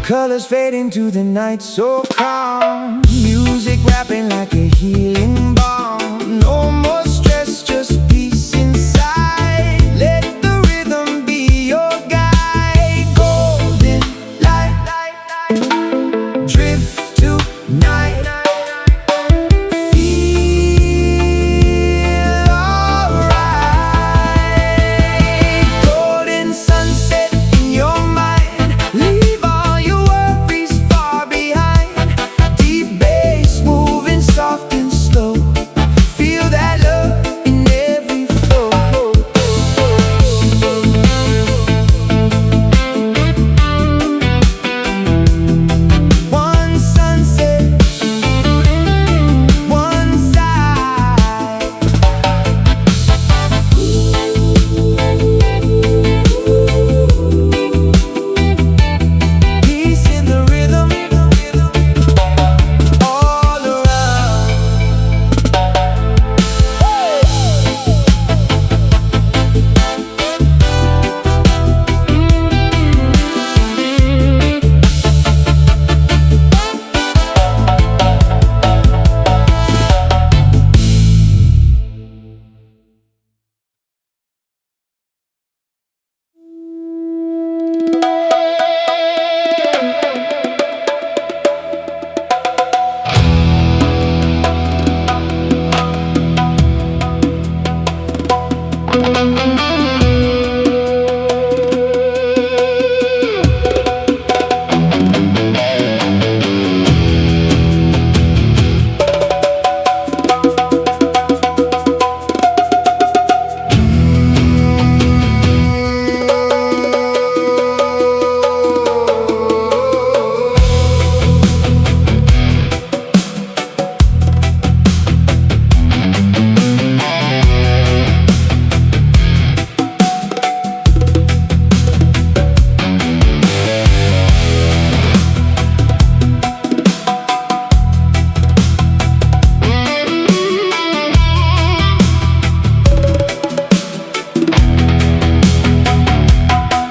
Colors fade into the night so calm. Music rapping like a healing balm. No more stress, just peace inside. Let the rhythm be your guide. Golden light, drift tonight. Feel alright. Golden sunset in your mind. Leave all your worries far behind. Deep bass moving soft and slow. Feel that love in every flow. One sunset, one side. Peace in the rhythm, all around.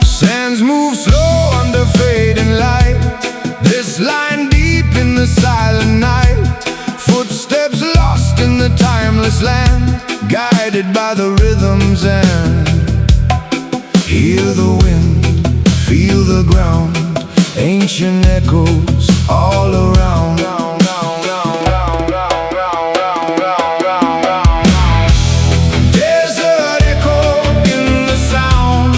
Sands move slow under fading light. This line deep in the silent night. Footsteps lost in the timeless land. Guided by the rhythm's end. Hear the wind, feel the ground. Ancient echoes all around. Desert echo in the sound.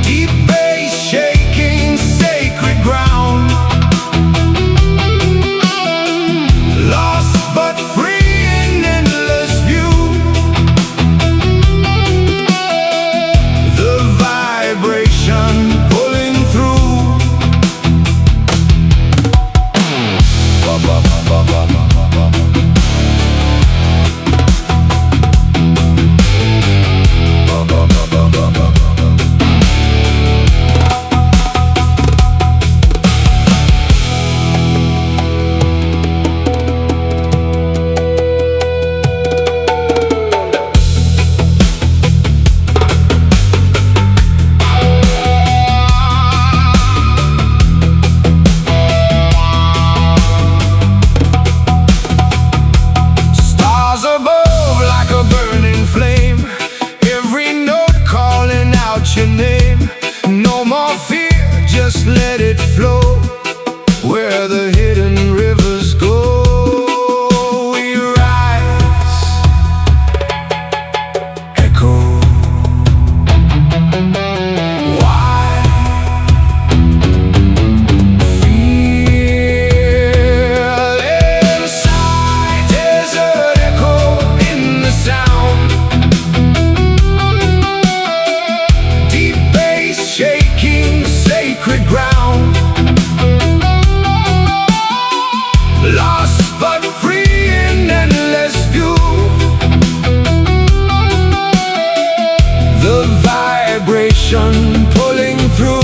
Deep bass shaking sacred ground. Lost but free in endless view. The vibration pulling through. Ba, ba, ba, ba, ba, ba, ba, ba. Ba, ba, ba, ba, ba, ba, ba. Stars above like a burning flame. Every note calling out your name. No more fear, just let it flow. Where the hidden rivers go, we rise. Echo. Why? Feel inside. Desert echo in the sound. Deep bass shaking sacred ground. Lost but free in endless view. The vibration pulling through.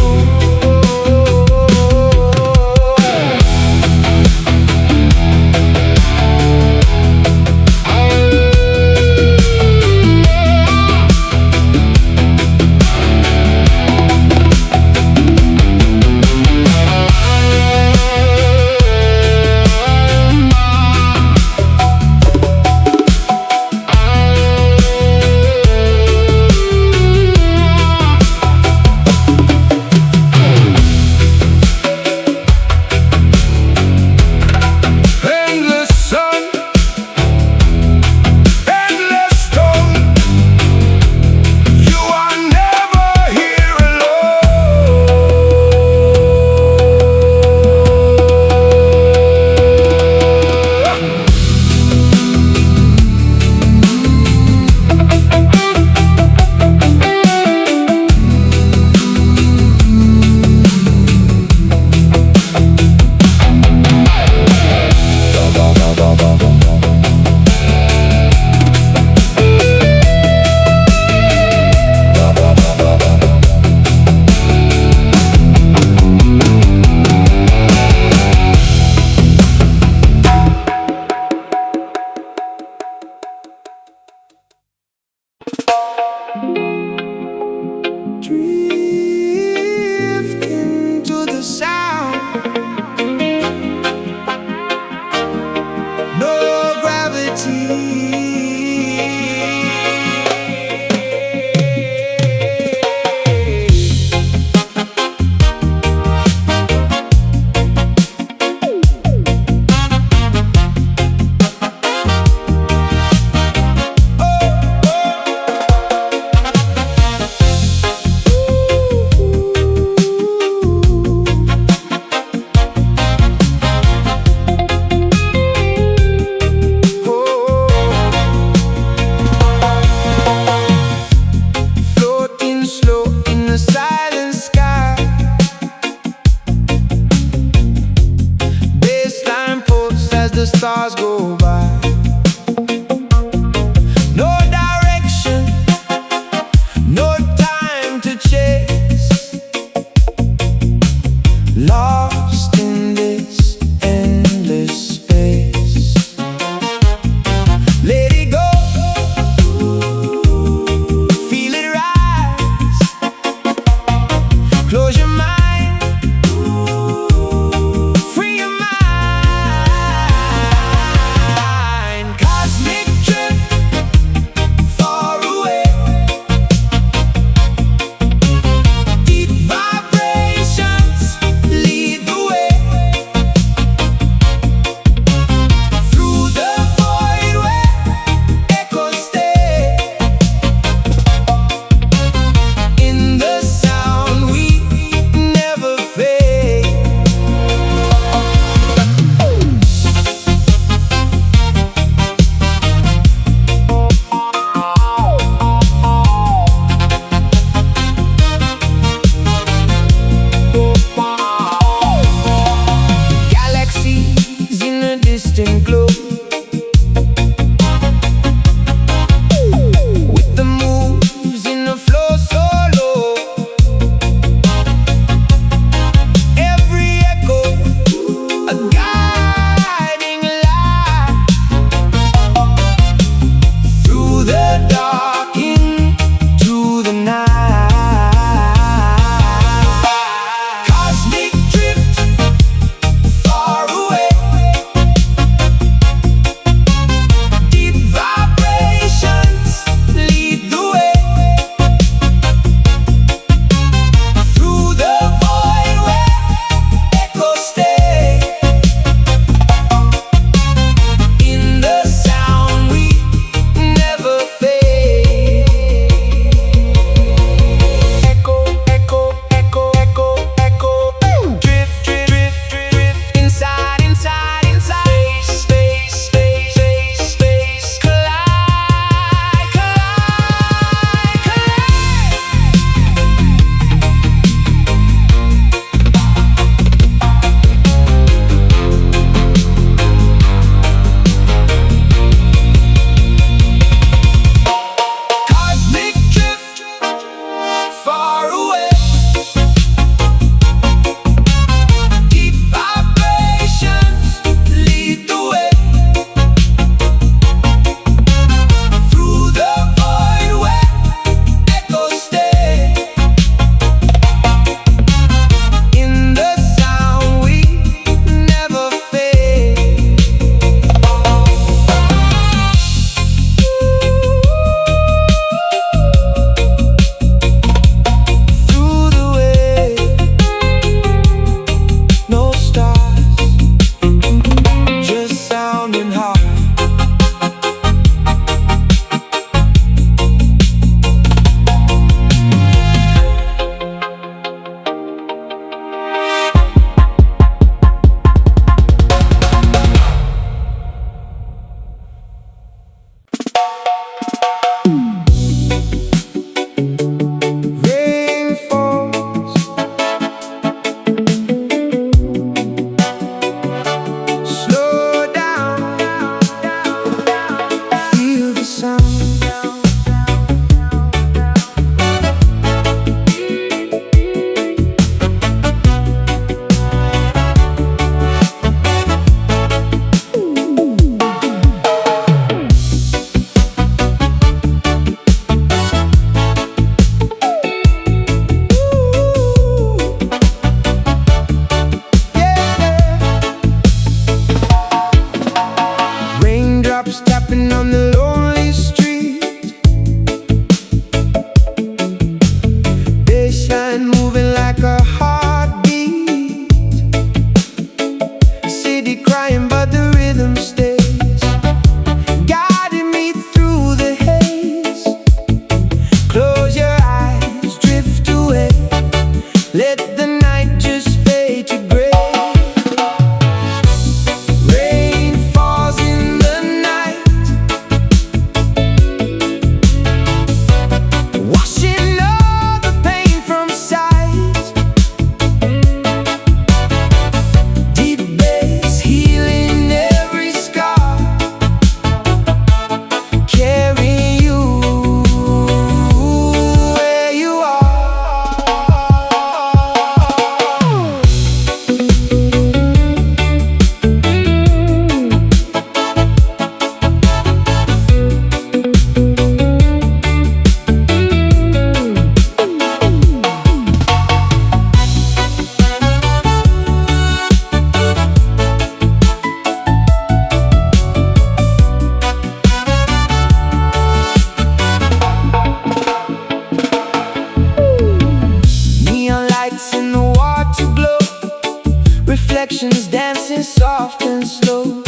reflections dancing soft and slow.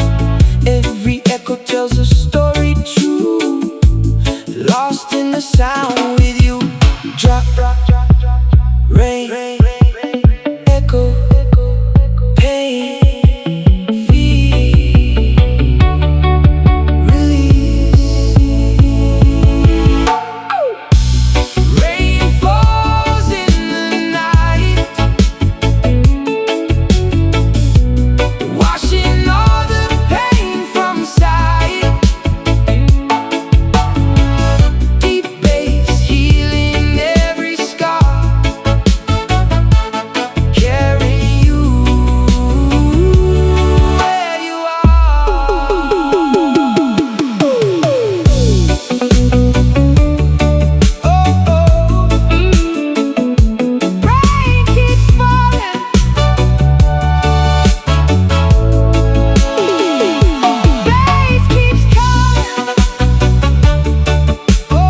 Every echo tells a story true, lost in the sound with you. Drop, rain, echo, pain, feel, release. Rain falls in the night, washing all the pain from sight. Deep bass healing every scar, carrying you where you are. Oh, oh, rain keeps falling, bass keeps calling. Oh.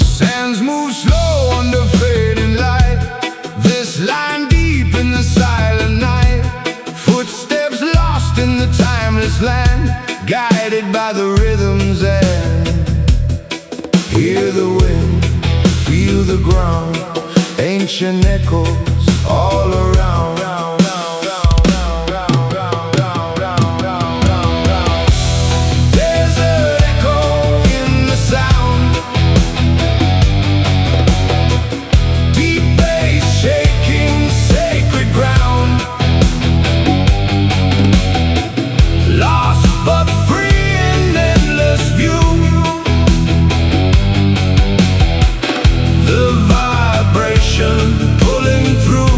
Sands move slow under fading light. This line deep in the silent night. Footsteps lost in the timeless land, guided by the rhythms and hear the wind, feel the ground. Ancient echoes all around. There's an echo in the sound. Deep bass shaking sacred ground. Lost but free in endless view. The vibration pulling through.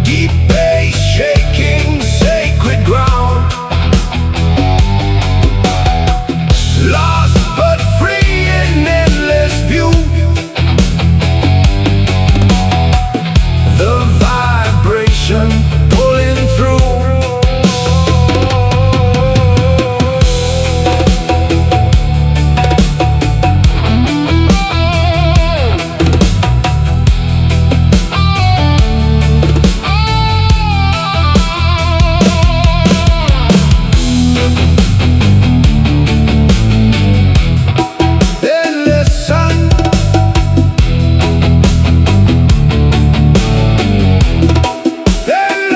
Deep vibration pulling through. Then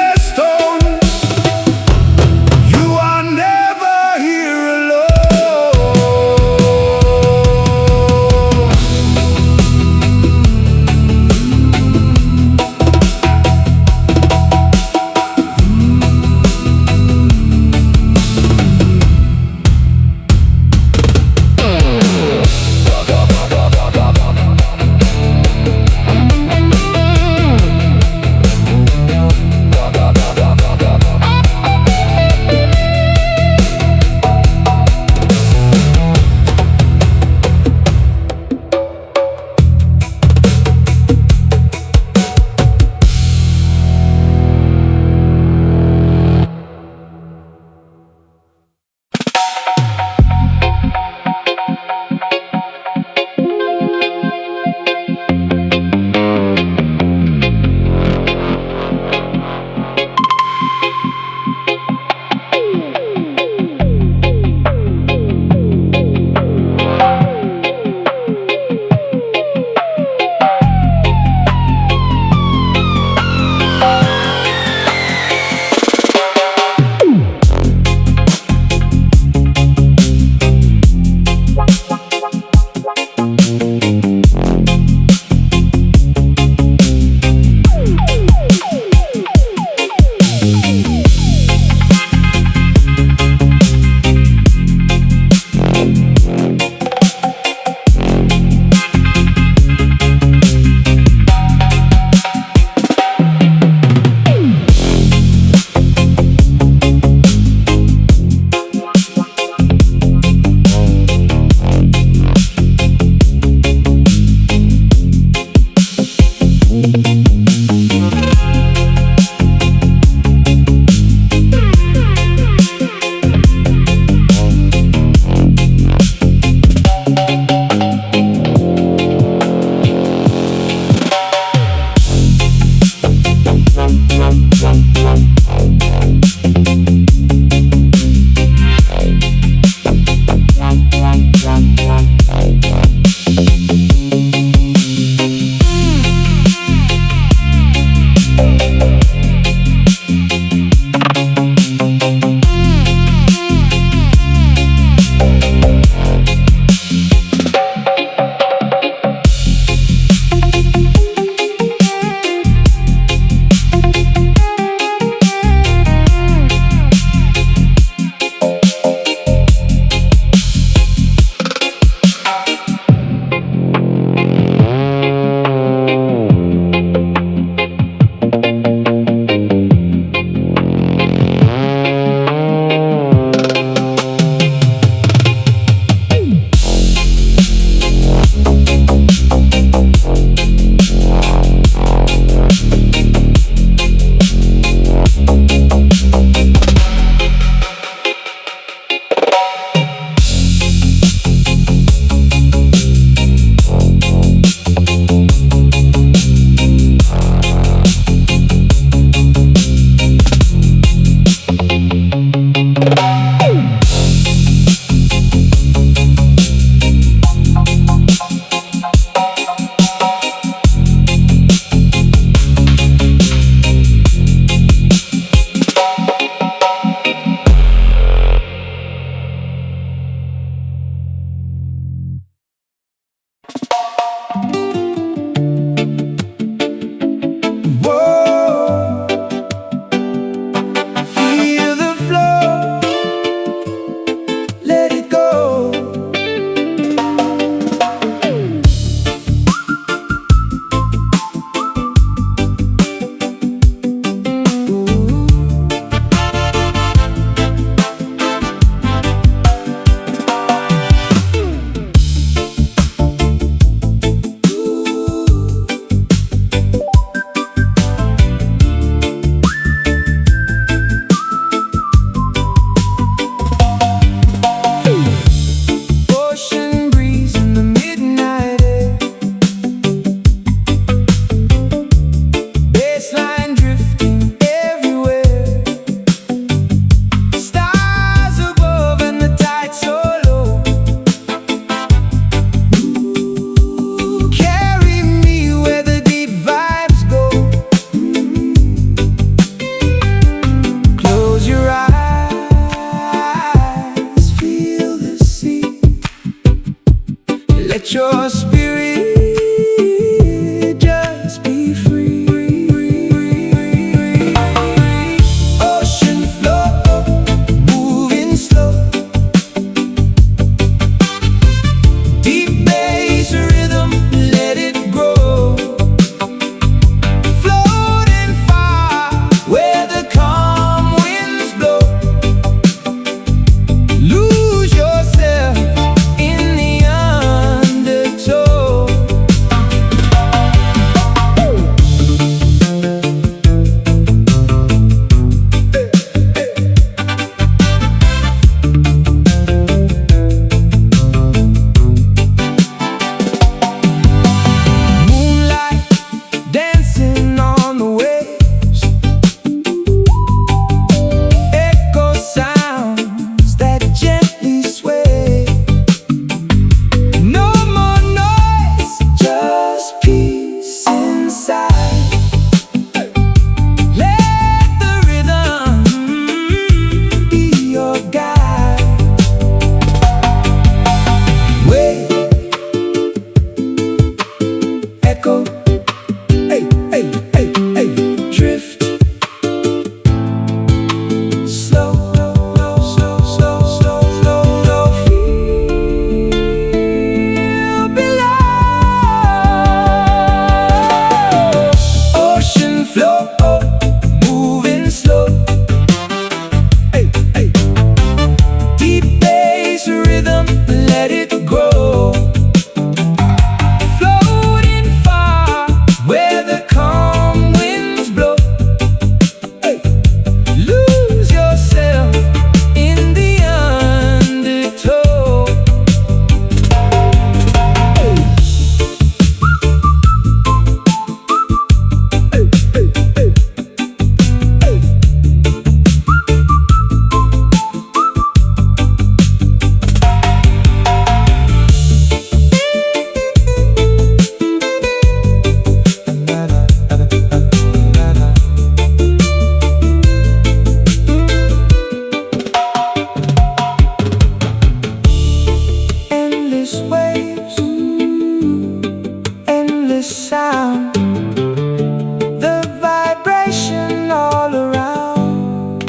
your spirit, just be free. Ocean flow, moving slow. Deep bass rhythm, let it grow. Floating far where the calm winds blow. Lose yourself in the undertow. Moonlight dancing on the waves. Echo sounds that gently sway. No more noise, just peace inside. Let the rhythm be your guide. Wait, echo, hey, hey, hey, hey, drift. Slow, slow, slow, slow, slow, slow, slow. Feel below. Ocean flow, moving slow. Hey, hey. Deep bass rhythm, let it grow. Floating far where the calm winds blow. Hey. Lose yourself in the undertow. Hey. Hey, hey, hey. Hey. Endless waves, endless sound, the vibration all around.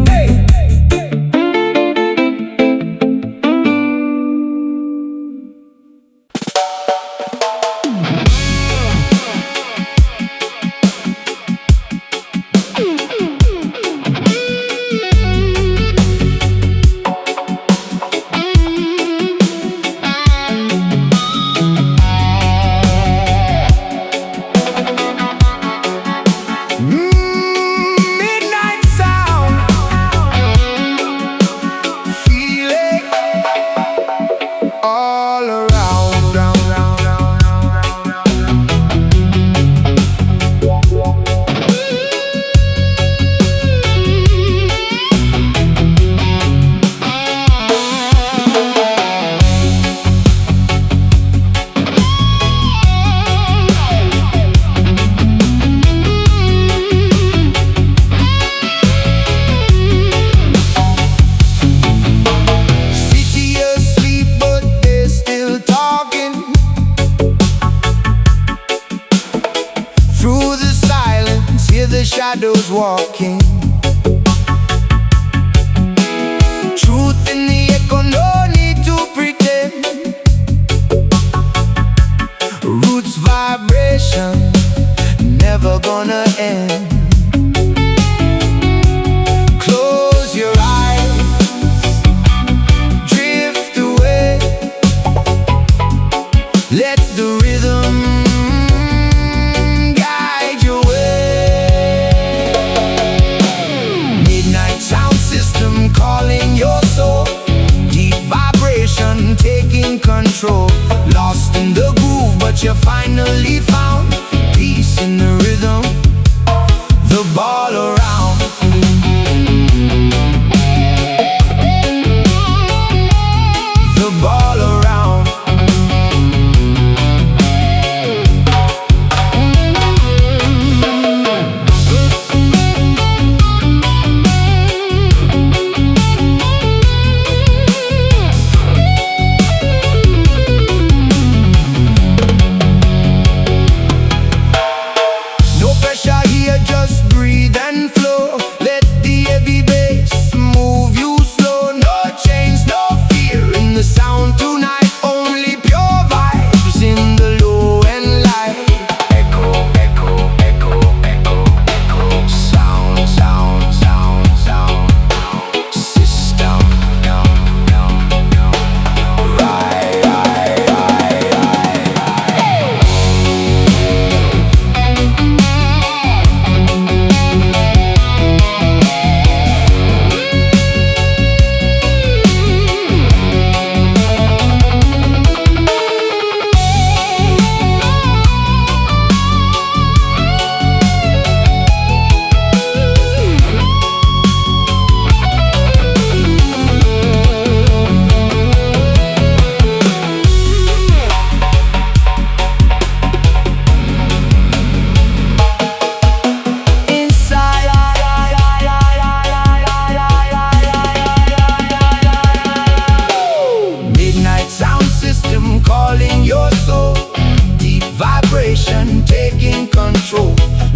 Hey, hey, hey. Midnight sound, feeling all around, round, round, round, round, round, City asleep, but they're still talking. Through the silence, hear the shadows walking. Truth in the echo, no need to pretend. Roots vibration, never gonna end. Close your eyes, drift away. Let the rhythm guide your way. Midnight sound system calling your soul. Deep vibration taking control. Lost in the groove, but you finally found peace in the rhythm. The ball around. The ball around.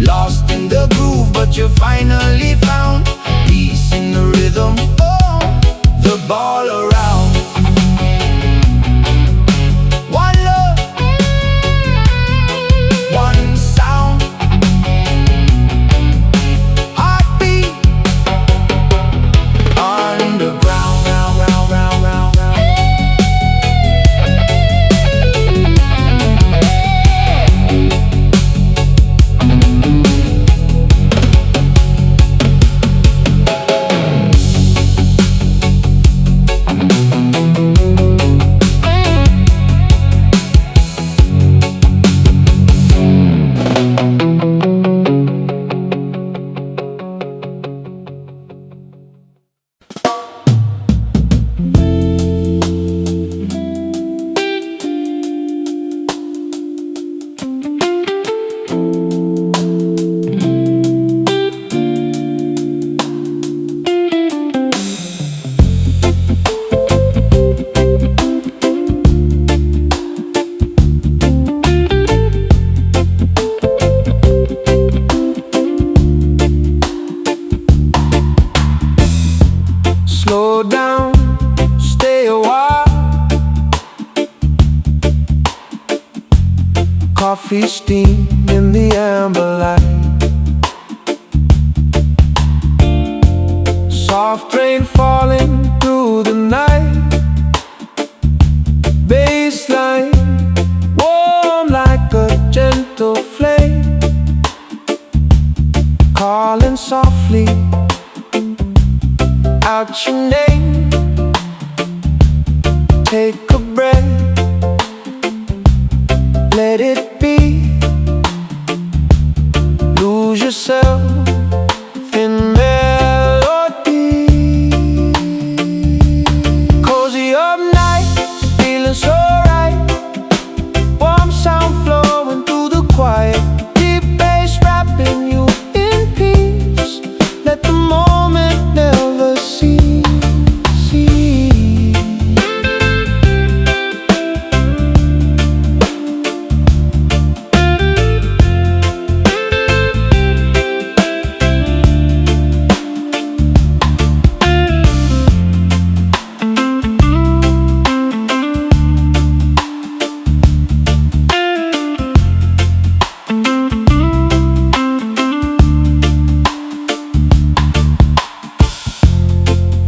Lost in the groove, but you finally found peace in the rhythm. Oh, the ball around. One love, one sound, heartbeat, underground, round, round, round, round, round. Slow down, stay a while. Coffee steam in the amber light. Soft rain falling through the night. Bassline warm like a gentle flame, calling softly out your name. Take a breath, let it be. Lose yourself in melody. Cozy up nights, feeling so right. Warm sound flowing through the quiet. Deep bass wrapping you in peace. Let the moment never cease.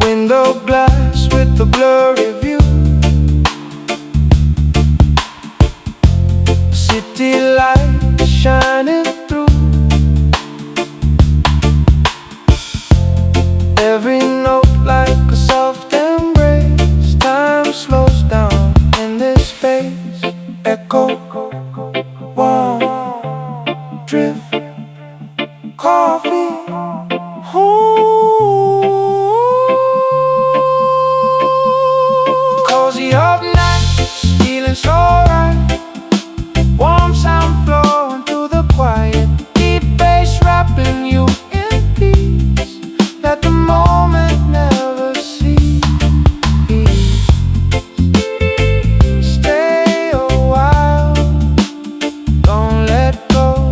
Window glass with the blurry view. City light shining through. Every note like a soft embrace. Time slows down in this space. Echo, warm, drift, coffee, cozy up nights, feeling so right. Warm sound flowing through the quiet. Deep bass wrapping you in peace. Let the moment never cease. Stay a while, don't let go.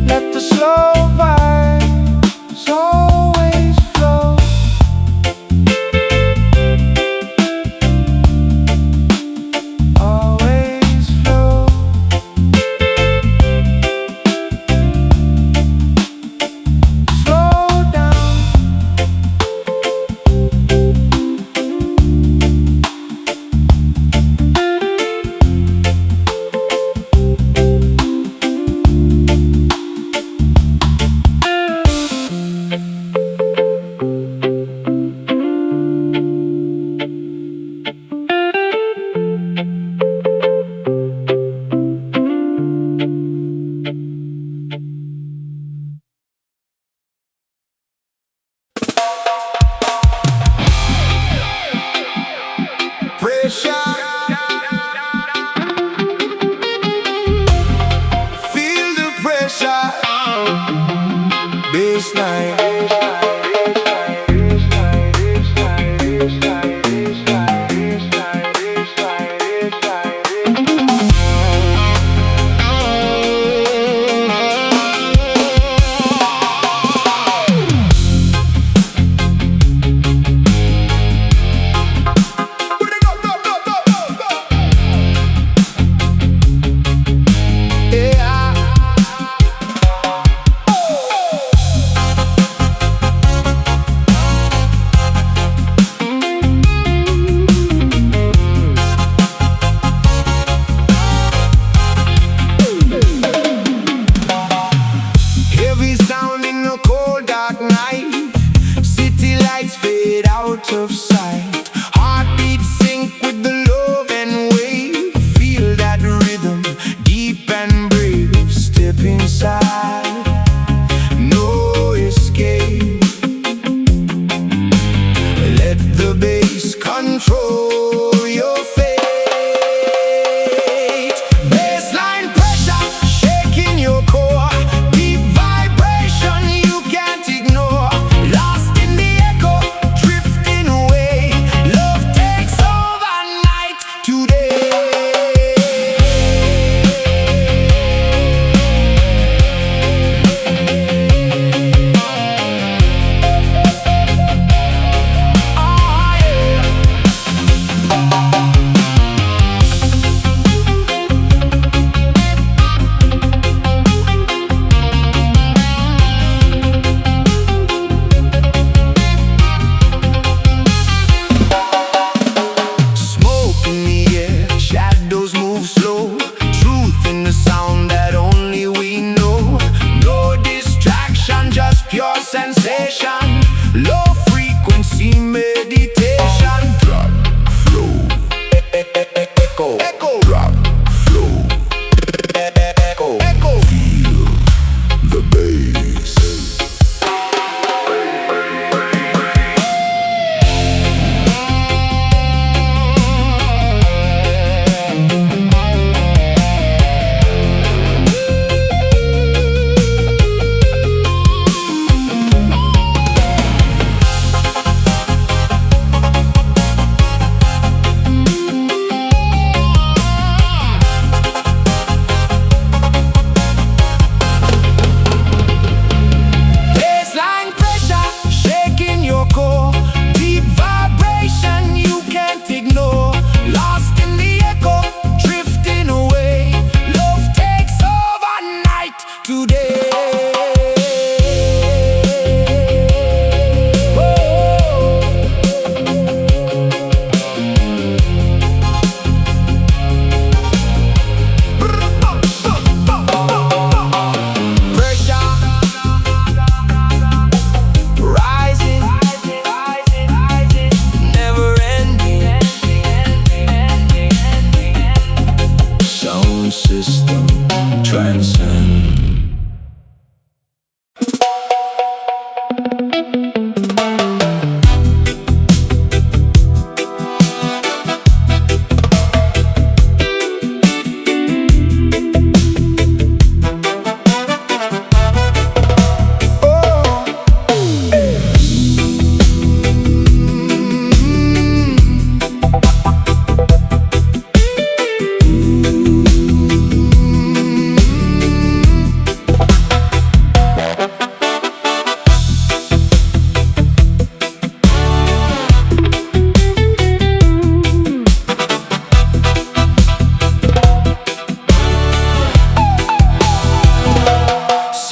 Let the slow vibes always flow. control your fate. Baseline pressure shaking your core, deep vibration you can't ignore. Lost in the echo, drifting away. Love takes over night today. Pure sensation, low frequency meditation. Drop, flow, echo, echo. Drop, flow, echo, echo. Feel the bass. Deep vibration you can't ignore. Lost in the echo, drifting away. Love takes over night today. System transcend.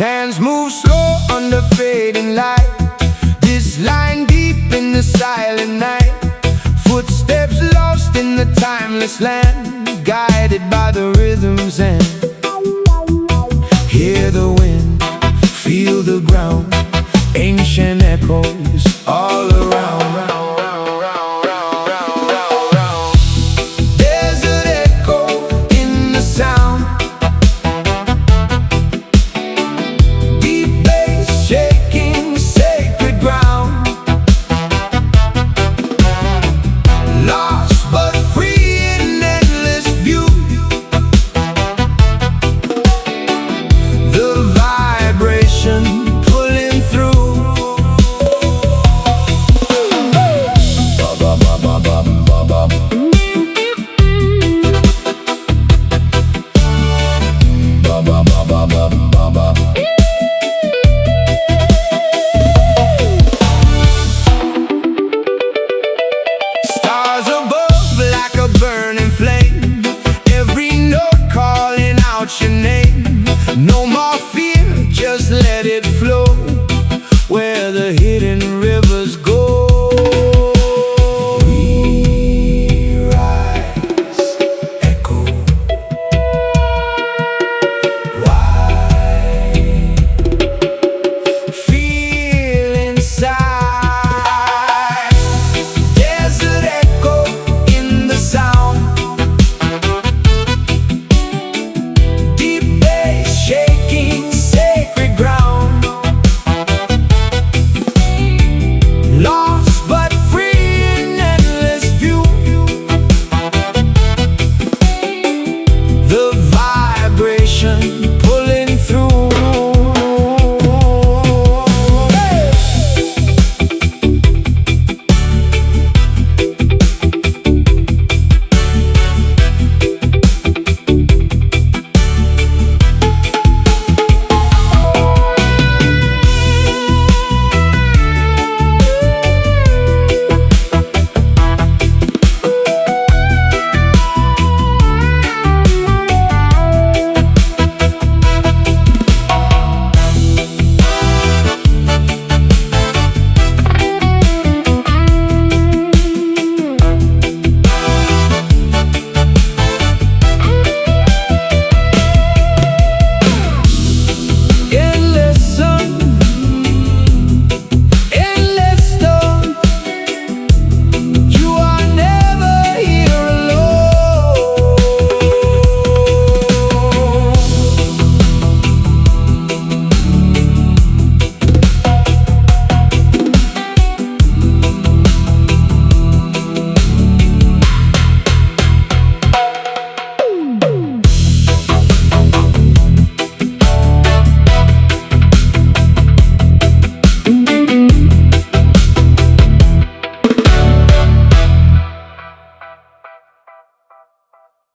Sands move slow under fading light. This line deep in the silent night. Footsteps lost in the timeless land, guided by the rhythm's end. Hear the wind, feel the ground, ancient echoes all around.